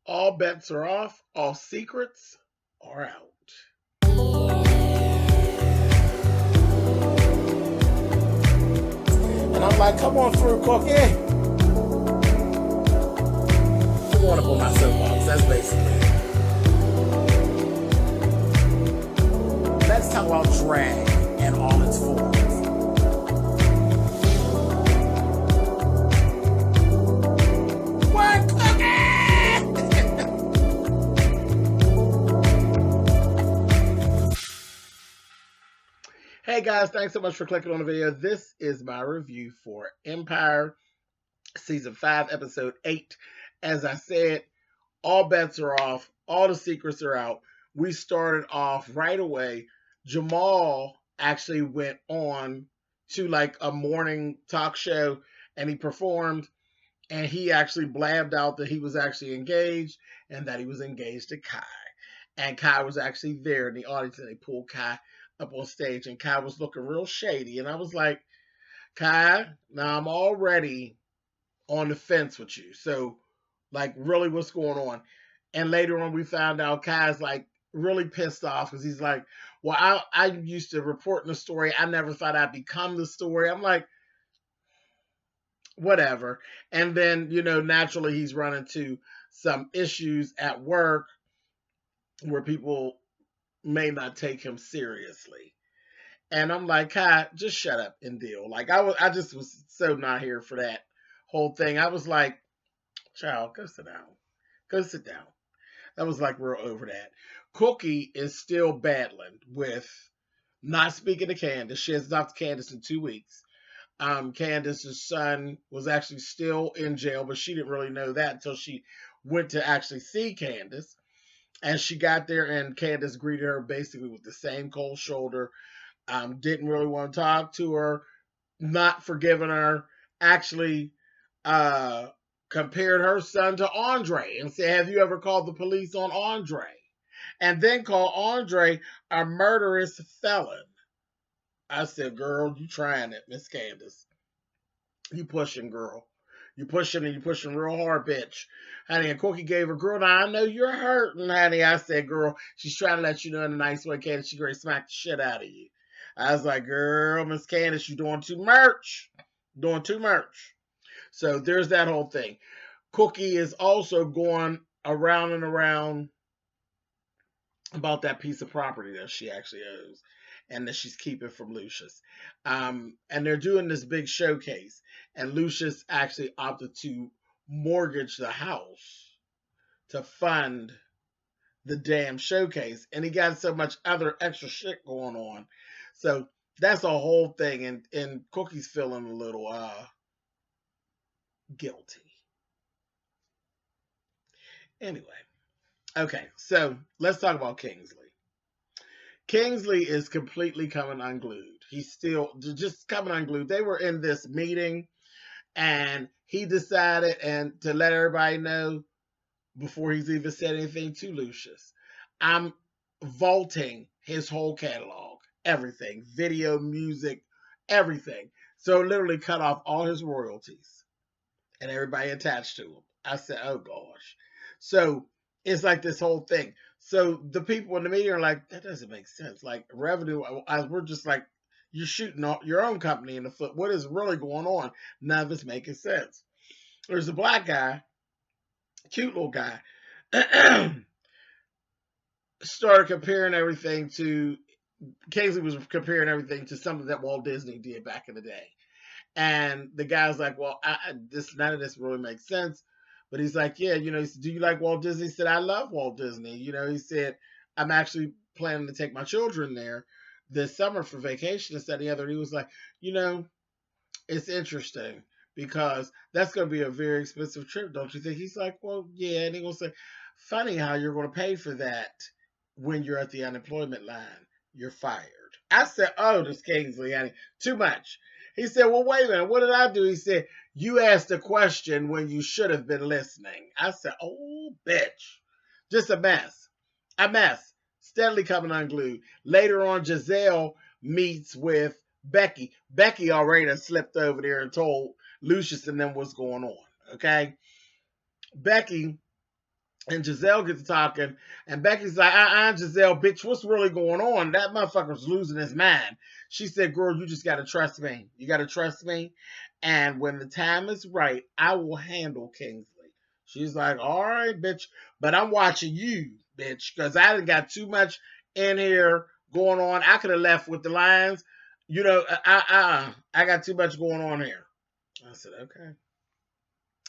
All bets are off. All secrets are out. And I'm like, come on through, Cookie. I'm going up on my soapbox. That's basically it. Let's talk about drag and all its forms. What, Hey guys, thanks so much for clicking on the video. This is my review for Empire Season 5, Episode 8. As I said, all bets are off. All the secrets are out. We started off right away. Jamal actually went on to like a morning talk show and he performed, and he actually blabbed out that he was actually engaged and that he was engaged to Kai. And Kai was actually there in the audience, and they pulled Kai up on stage, and Kai was looking real shady. And I was like, Kai, now I'm already on the fence with you. So, like, really, what's going on? And later on, we found out Kai's like really pissed off because he's like, well, I used to report in the story. I never thought I'd become the story. I'm like, whatever. And then, naturally, he's run into some issues at work where people may not take him seriously. And I'm like, Kai, just shut up and deal. Like I just was so not here for that whole thing. I was like, child, go sit down. Go sit down. That was like we're over that. Cookie is still battling with not speaking to Candace. She hasn't talked to Candace in 2 weeks. Candace's son was actually still in jail, but she didn't really know that until she went to actually see Candace. And she got there, and Candace greeted her basically with the same cold shoulder. Didn't really want to talk to her, not forgiving her. Actually, compared her son to Andre and said, "Have you ever called the police on Andre?" And then called Andre a murderous felon. I said, "Girl, you trying it, Miss Candace? You pushing, girl? You pushing and you pushing real hard, bitch." Honey, and Cookie gave her, "Girl, now I know you're hurting, honey." I said, "Girl, she's trying to let you know in a nice way, Candace. She's going to smack the shit out of you." I was like, "Girl, Miss Candace, you doing too much. Doing too much." So there's that whole thing. Cookie is also going around and around about that piece of property that she actually owes and that she's keeping from Lucius. And they're doing this big showcase, and Lucius actually opted to mortgage the house to fund the damn showcase, and he got so much other extra shit going on. So that's a whole thing, and Cookie's feeling a little guilty. Anyway, okay, so let's talk about Kingsley. Kingsley is completely coming unglued. He's still just coming unglued. They were in this meeting, and he decided and to let everybody know before he's even said anything to Lucius, I'm vaulting his whole catalog, everything, video, music, everything. So literally cut off all his royalties and everybody attached to him. I said, oh gosh. So it's like this whole thing. So the people in the media are like, that doesn't make sense. Like revenue, we're just like, you're shooting your own company in the foot. What is really going on? None of it's making sense. There's a black guy, cute little guy, started comparing everything to, Kingsley was comparing everything to something that Walt Disney did back in the day. And the guy's like, well, none of this really makes sense. But he's like, yeah, he said, do you like Walt Disney? He said, I love Walt Disney. He said, I'm actually planning to take my children there this summer for vacation and the other. And he was like, it's interesting because that's going to be a very expensive trip, don't you think? He's like, well, yeah. And he going to say, funny how you're going to pay for that when you're at the unemployment line. You're fired. I said, oh, this Kingsley, honey, too much. He said, well, wait a minute. What did I do? He said, you asked a question when you should have been listening. I said, oh, bitch. Just a mess. A mess. Steadily coming unglued. Later on, Giselle meets with Becky. Becky already done slipped over there and told Lucius and them what's going on. Okay? Becky And Giselle gets talking, and Becky's like, Giselle, bitch, what's really going on? That motherfucker's losing his mind. She said, girl, you just got to trust me. You got to trust me. And when the time is right, I will handle Kingsley. She's like, all right, bitch. But I'm watching you, bitch, because I done got too much in here going on. I could have left with the lines. You know, I got too much going on here. I said, okay.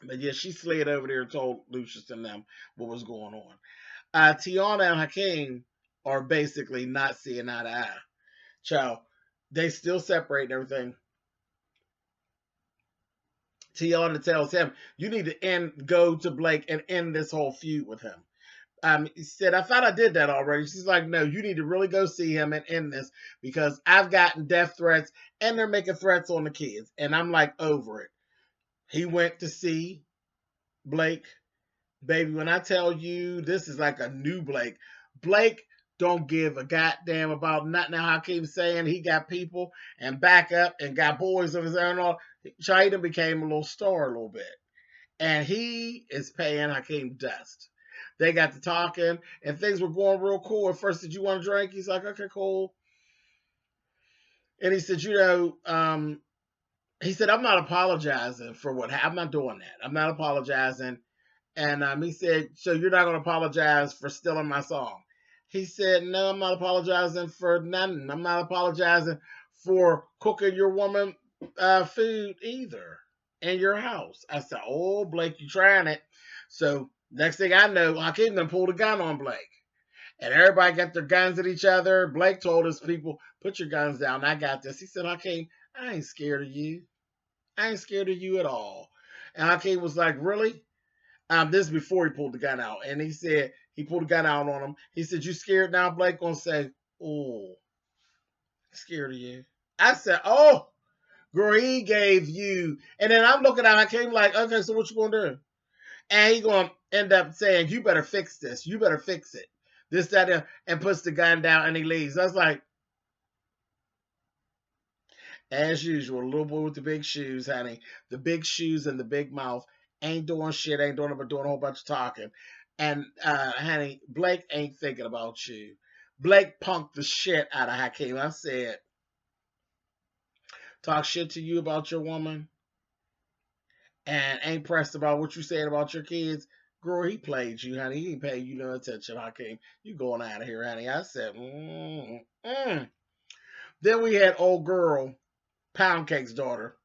But yeah, she slid over there and told Lucius and them what was going on. Tiana and Hakeem are basically not seeing eye to eye. Child, they still separate and everything. Tiana tells him, you need to go to Blake and end this whole feud with him. He said, I thought I did that already. She's like, no, you need to really go see him and end this because I've gotten death threats and they're making threats on the kids. And I'm like, over it. He went to see Blake. Baby, when I tell you this is like a new Blake, Blake don't give a goddamn about nothing. Now Hakeem's saying he got people and back up and got boys of his own. All China became a little star a little bit, and he is paying Hakeem dust. They got to talking, and things were going real cool. At first, did you want a drink? He's like, okay, cool. And he said, he said, I'm not apologizing for what happened. I'm not doing that. I'm not apologizing. And he said, so you're not going to apologize for stealing my song? He said, no, I'm not apologizing for nothing. I'm not apologizing for cooking your woman food either in your house. I said, oh, Blake, you trying it. So next thing I know, Hakeem done pulled a gun on Blake. And everybody got their guns at each other. Blake told his people, put your guns down. I got this. He said, Hakeem, I ain't scared of you. I ain't scared of you at all. And Hakeem was like, really? This is before he pulled the gun out. And he said, he pulled the gun out on him. He said, you scared now? Blake gonna say, oh, scared of you. I said, oh, girl, he gave you. And then I'm looking at Hakeem like, okay, so what you gonna do? And he gonna end up saying, you better fix this. You better fix it. This, that, and puts the gun down and he leaves. I was like, as usual, little boy with the big shoes, honey. The big shoes and the big mouth ain't doing shit, ain't doing it, but doing a whole bunch of talking. And honey, Blake ain't thinking about you. Blake punked the shit out of Hakeem. I said, talk shit to you about your woman and ain't pressed about what you said about your kids. Girl, he played you, honey. He ain't paying you no attention, Hakeem. You going out of here, honey. I said, Then we had old girl, Pound Cake's daughter,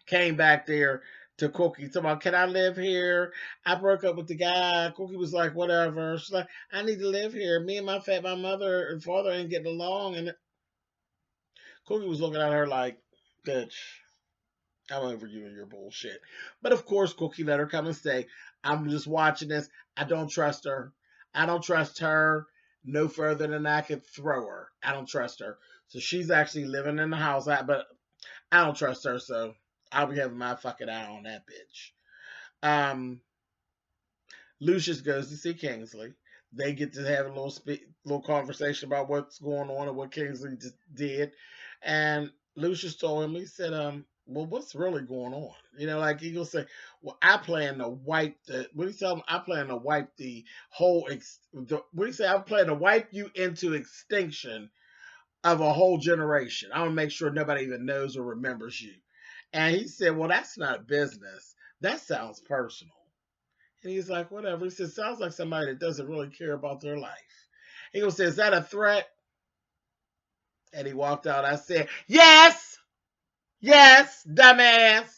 came back there to Cookie, talking about, can I live here? I broke up with the guy. Cookie was like, whatever. She's like, I need to live here. Me and my mother and father ain't getting along. And Cookie was looking at her like, bitch, I'm over you and your bullshit. But of course, Cookie let her come and stay. I'm just watching this. I don't trust her. I don't trust her no further than I could throw her. I don't trust her. So she's actually living in the house. But I don't trust her, so I'll be having my fucking eye on that bitch. Lucius goes to see Kingsley. They get to have a little conversation about what's going on and what Kingsley just did. And Lucius told him, he said, well, what's really going on? You know, like he'll say, well, I plan to wipe the, what do you tell him? I plan to wipe the whole, what do you say? I plan to wipe you into extinction of a whole generation. I want to make sure nobody even knows or remembers you. And he said, well, that's not business. That sounds personal. And he's like, whatever. He said, sounds like somebody that doesn't really care about their life. He goes, is that a threat? And he walked out. I said, yes, dumbass.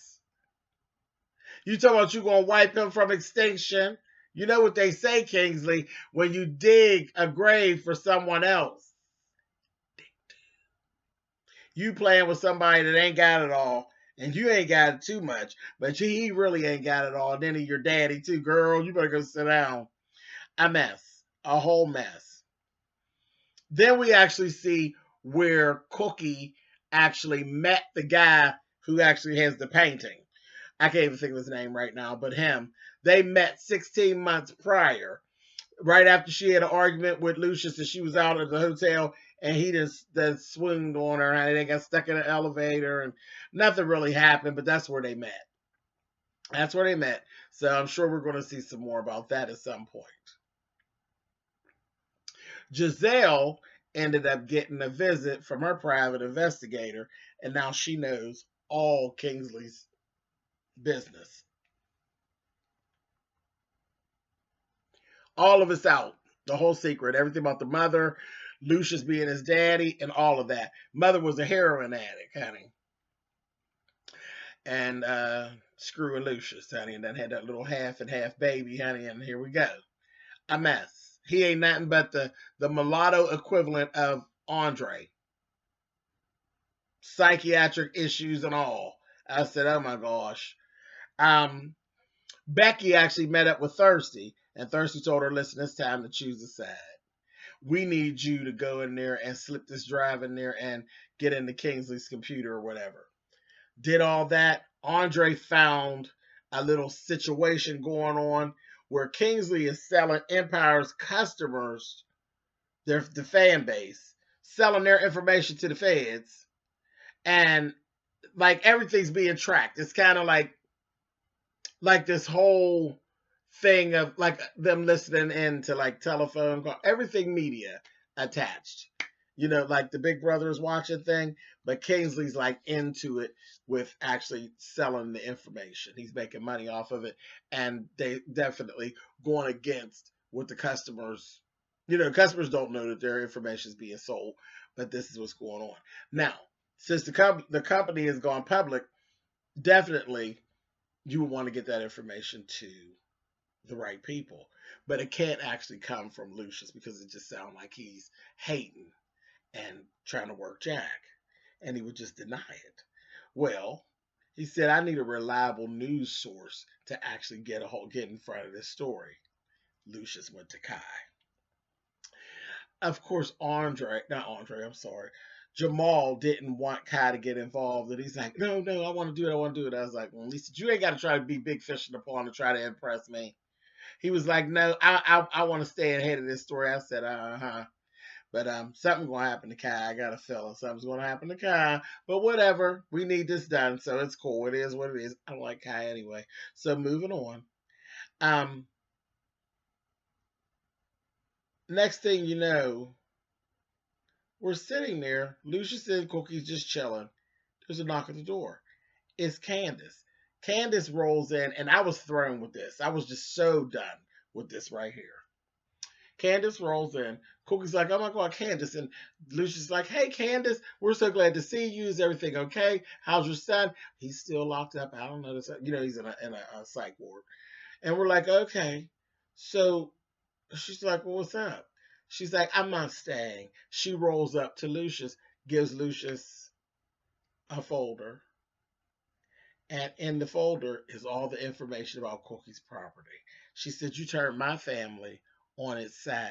You talking about you going to wipe him from extinction? You know what they say, Kingsley, when you dig a grave for someone else. You playing with somebody that ain't got it all, and you ain't got it too much, but he really ain't got it all. And then he your daddy too, girl. You better go sit down. A mess, a whole mess. Then we actually see where Cookie actually met the guy who actually has the painting. I can't even think of his name right now, but him. They met 16 months prior, right after she had an argument with Lucius and she was out at the hotel and he just swinged on her and they got stuck in an elevator and nothing really happened, but that's where they met. That's where they met. So I'm sure we're going to see some more about that at some point. Giselle ended up getting a visit from her private investigator, and now she knows all Kingsley's business. All of it's out. The whole secret, everything about the mother, Lucius being his daddy, and all of that. Mother was a heroin addict, honey. And screwing Lucius, honey, and then had that little half and half baby, honey, and here we go. A mess. He ain't nothing but the mulatto equivalent of Andre. Psychiatric issues and all. I said, oh my gosh. Um, Becky actually met up with Thirsty, and Thirsty told her, listen, it's time to choose a side. We need you to go in there and slip this drive in there and get into Kingsley's computer or whatever. Did all that. Andre found a little situation going on where Kingsley is selling Empire's customers, the fan base, selling their information to the feds, and like everything's being tracked. It's kind of like this whole thing of like them listening in to like telephone call, everything media attached. You know, like the Big Brother is watching thing, but Kingsley's like into it with actually selling the information. He's making money off of it, and they definitely going against what the customers. You know, customers don't know that their information is being sold, but this is what's going on now. Since the company has gone public, definitely you would want to get that information to the right people. But it can't actually come from Lucius because it just sounds like he's hating and trying to work Jack. And he would just deny it. Well, he said, I need a reliable news source to actually get in front of this story. Lucius went to Kai. Of course, not Andre, I'm sorry. Jamal didn't want Kai to get involved, and he's like, no, I want to do it, I want to do it. I was like, well, Lisa, you ain't got to try to be big fish in the pond to try to impress me. He was like, no, I want to stay ahead of this story. I said, uh-huh. But something's gonna happen to Kai. I got a feeling something's gonna happen to Kai. But whatever, we need this done, so it's cool. It is what it is. I don't like Kai anyway. So moving on. Um, Next thing you know, we're sitting there. Lucius and Cookie's just chilling. There's a knock at the door. It's Candace. Candace rolls in, and I was thrown with this. I was just so done with this right here. Candace rolls in. Cookie's like, oh my God, Candace. And Lucius like, hey, Candace, we're so glad to see you. Is everything okay? How's your son? He's still locked up. I don't know. You know, he's in a psych ward. And we're like, okay. So she's like, well, what's up? She's like, I'm not staying. She rolls up to Lucius, gives Lucius a folder. And in the folder is all the information about Cookie's property. She said, you turned my family on its side.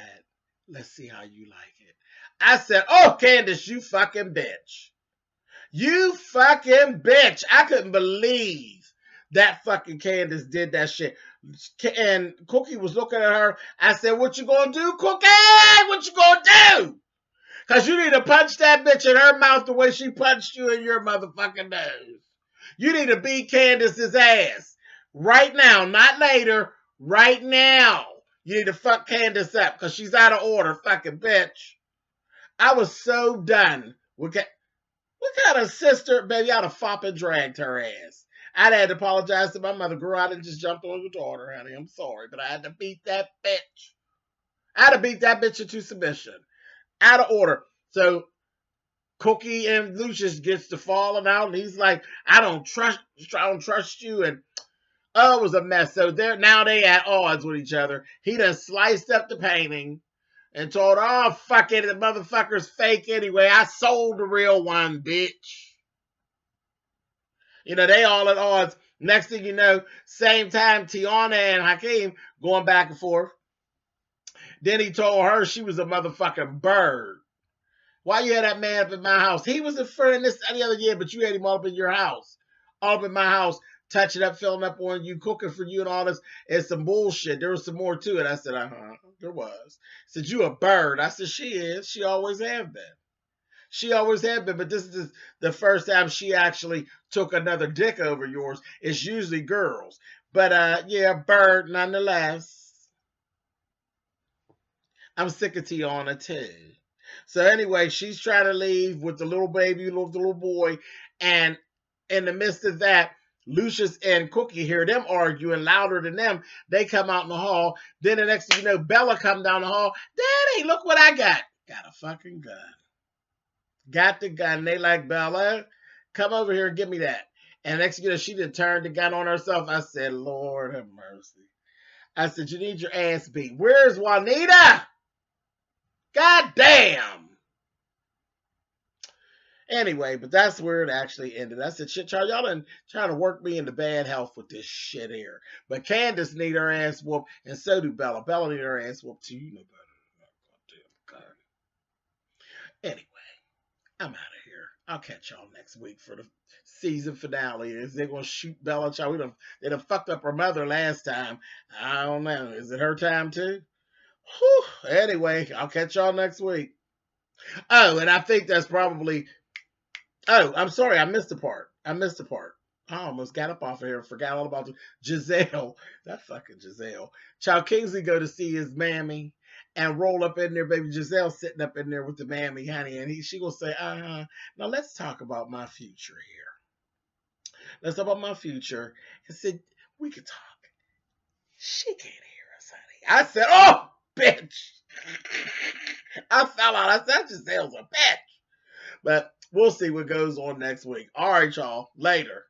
Let's see how you like it. I said, oh, Candace, you fucking bitch. You fucking bitch. I couldn't believe that fucking Candace did that shit. And Cookie was looking at her. I said, what you gonna do, Cookie? What you gonna do? Because you need to punch that bitch in her mouth the way she punched you in your motherfucking nose. You need to beat Candace's ass. Right now, not later. Right now. You need to fuck Candace up because she's out of order, fucking bitch. I was so done. What kind of sister, baby? I'd have fought and dragged her ass. I'd had to apologize to my mother. Girl, I didn't just jump on your daughter, honey. I'm sorry, but I had to beat that bitch. I had to beat that bitch into submission. Out of order. So Cookie and Lucius gets to falling out, and he's like, I don't trust you, and oh, it was a mess. So they at odds with each other. He done sliced up the painting and told her, oh, fuck it, the motherfucker's fake anyway. I sold the real one, bitch. You know, they all at odds. Next thing you know, same time, Tiana and Hakeem going back and forth. Then he told her she was a motherfucking bird. Why you had that man up in my house? He was a friend this and the other year, but you had him all up in your house. All up in my house, touching up, filling up on you, cooking for you and all this. It's some bullshit. There was some more to it. I said, there was. He said, you a bird. I said, she is. She always have been. She always had been, but this is the first time she actually took another dick over yours. It's usually girls. But yeah, Bird nonetheless. I'm sick of Tiana too. So anyway, she's trying to leave with the little baby, the little boy, and in the midst of that, Lucius and Cookie hear them arguing louder than them. They come out in the hall. Then the next thing you know, Bella come down the hall. Daddy, look what I got. Got a fucking gun. Got the gun. They like, Bella, come over here and give me that. And next thing you know, she done turned the gun on herself. I said, Lord have mercy. I said, you need your ass beat. Where's Juanita? God damn. Anyway, but that's where it actually ended. I said, shit, y'all done trying to work me into bad health with this shit here. But Candace need her ass whooped, and so do Bella. Bella need her ass whooped too. You know better. Anyway, I'm out of here. I'll catch y'all next week for the season finale. Is they gonna shoot Bella? They done fucked up her mother last time. I don't know. Is it her time too? Whew. Anyway, I'll catch y'all next week. Oh, and I think that's probably. Oh, I'm sorry. I missed a part. I almost got up off of here and forgot all about Giselle. That fucking Giselle. Child Kingsley go to see his mammy and roll up in there, baby. Giselle sitting up in there with the mammy, honey. And she will say, now let's talk about my future here. Let's talk about my future. And said, we could talk. She can't hear us, honey. I said, oh, bitch. I fell out. I said, Giselle's a bitch. But we'll see what goes on next week. All right, y'all. Later.